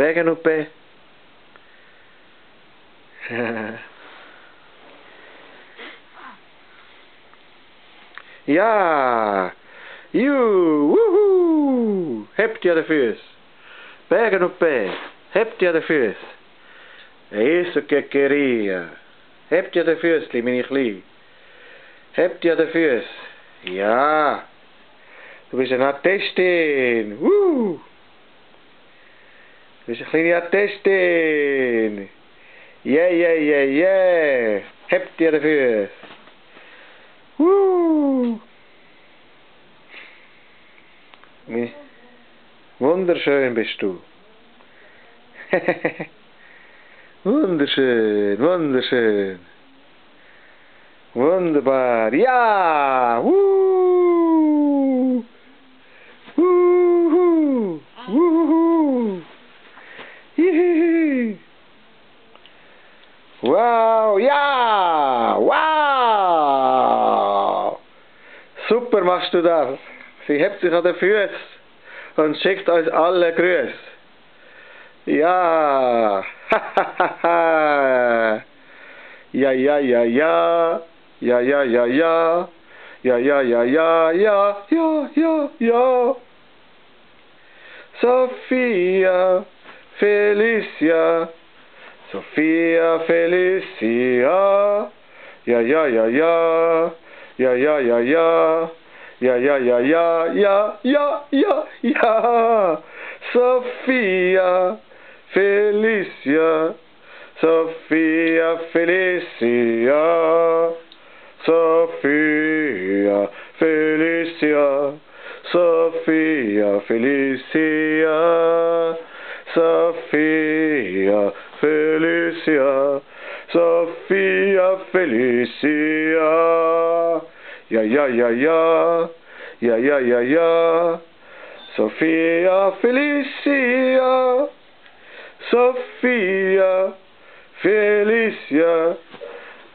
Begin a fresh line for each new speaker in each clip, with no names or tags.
Pega no pé. Ja! Woehoe! Hebt je de vuurs? Pega no pé. Hebt je de vuurs? Isso que queria. Hebt je de vuurs, meine Kleine? Hebt je de vuurs? Ja! Du bist ein Attestin! Woo! Du bist ein kleiner Attestin! Yeah, yeah, yeah, yeah! Hebt je de vuurs? Woo! Wunderschön bist du. Wunderschön, wunderschön. Wunderbar. Ja! Woo! Woohoo! Woohoo! Hihihi! Wow! Ja! Wow! Super machst du das. Sie hebt sich an den Füßen und schickt euch alle Grüße. Ja! Ja, ja, ja, ja. Ja, ja, ja, ja. Ja, ja, ja, ja, ja, ja, ja, ja. Sophia, Felicia. Sophia, Felicia. Ja, ja, ja, ja. Ja, ja, ja, ja. Ja, ja, ja, ja, ja, ja, ja, ja. Sophia, Felicia. Sophia, Felicia. Sophia, Felicia. Sophia, Felicia. Sophia, Felicia. Sophia, Felicia. Ja, ja, ja, ja. Ja, ja, ja, ja. Sophia, Felicia. Sophia, Felicia.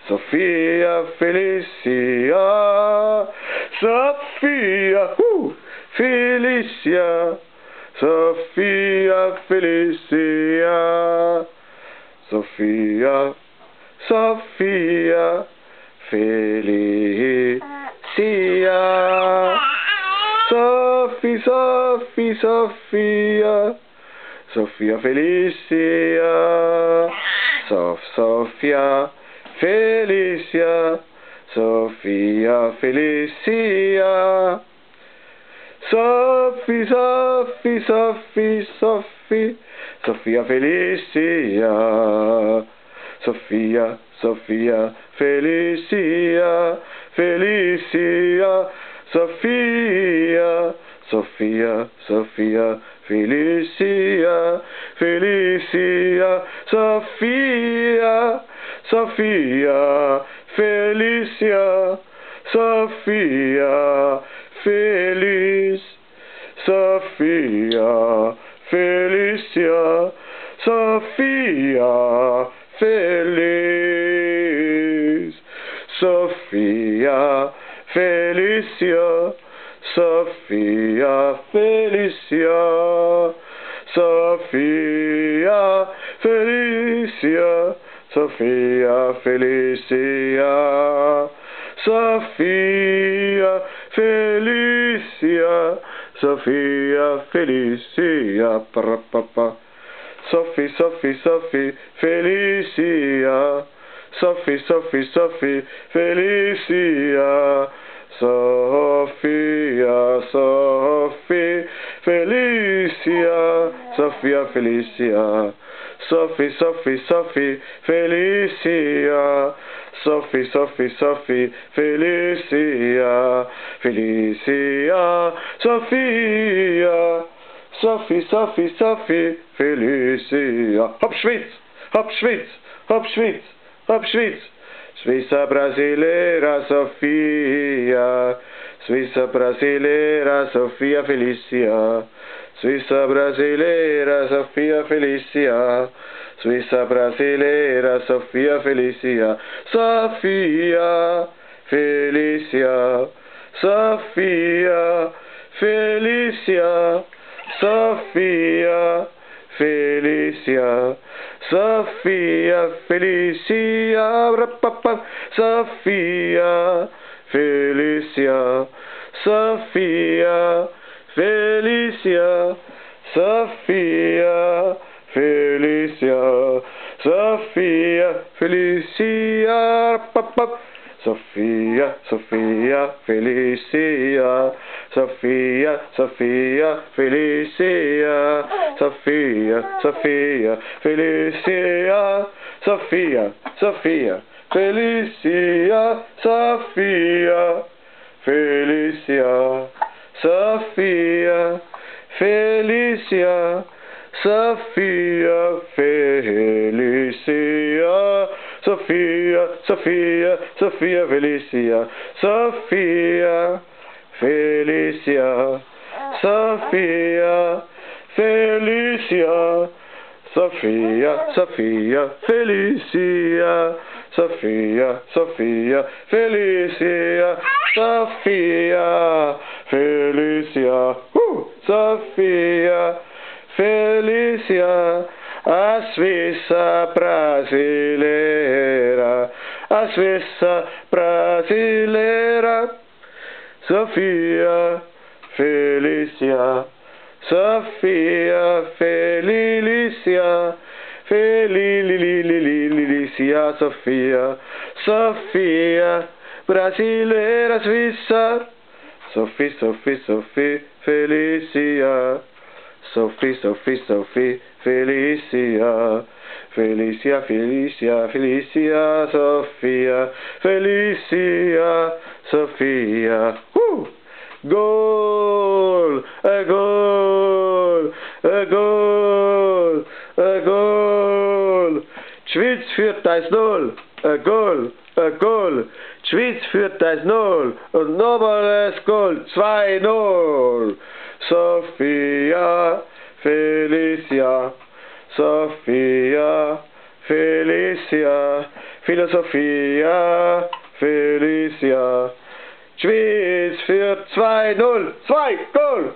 Sophia, Felicia. Sophia, Felicia. Sophia, Felicia. Sophia, Sophia, Felicia. Sophie, Sophie, Sophia. Sophia, Felicia. Sophia, Felicia. Sophia, Felicia. Sophie, Sophie, Sophie, Sophie. Sophia, Felicia. Sophia, Sophia, Felicia. Felicia. Sophia, Sophia, Sophia, Felicia. Felicia, Sophia, Sophia, Felicia. Sophia, Feliz. Sophia, Felicia. Sophia, Feliz. Sophia, Felicia. Sophia, Felicia. Sophia, Felicia. Sophia, Felicia. Sophia, Felicia. Sophia, Felicia. Papa. Sophie, Sophie, Sophie, Felicia. Sophie, Sophie, Sophie, Felicia. Sophia, Sophie, Felicia. Sophia, Felicia. Sophie, Sophie, Sophie, Felicia. Sophie, Sophie, Sophie, Felicia. Felicia, Sophia. Sophie, Sophie, Sophie, Felicia. Hop Schweiz, hop Schweiz, hop Schweiz, hop Schweiz. Suíça brasileira, Sofia. Suíça brasileira, Sofia Felicia. Suíça brasileira, Sofia Felicia. Suíça brasileira, Sofia Felicia. Sofia Felicia. Sofia Felicia. Sofia Felicia. Felicia, Sofia, Felicia, Sofia, Felicia, Sofia, Felicia, Sofia, Felicia, Sofia, Felicia, Sofia, Sofia, Felicia, Sofia, Sofia, Felicia, Sofia, Sofia, Felicia, Sofia, Sofia, Felicia, Sofia, Felicia, Sofia, Felicia, Sofia, Felicia, Sofia, Sofia, Sofia, Felicia, Sofia, Felicia, Sofia, Felicia, Sofia, Sofia, Felicia, Sofia, Sofia, Felicia, Sofia, Felicia, Sofia, Felicia, a Suíça brasileira, a Suíça brasileira, Sofia, Felicia, Sofia, Felicia, Felicia, Sofia, Sofia, brasileira, Suíça, Sophie, Sophie, Sophie, Felicia, Sophie, Sophie, Sophie, Felicia, Felicia, Felicia, Felicia, Sofia, Felicia, Sofia. Goal! A goal! A goal! A goal! Schwyz führt 1-0. A goal! A goal! Schwyz führt 1-0 und nochmals Goal 2-0. Sofia, Felicia, Sofia, Felicia, Philosophia, Felicia. Schwyz führt 2-0. 2 Goal!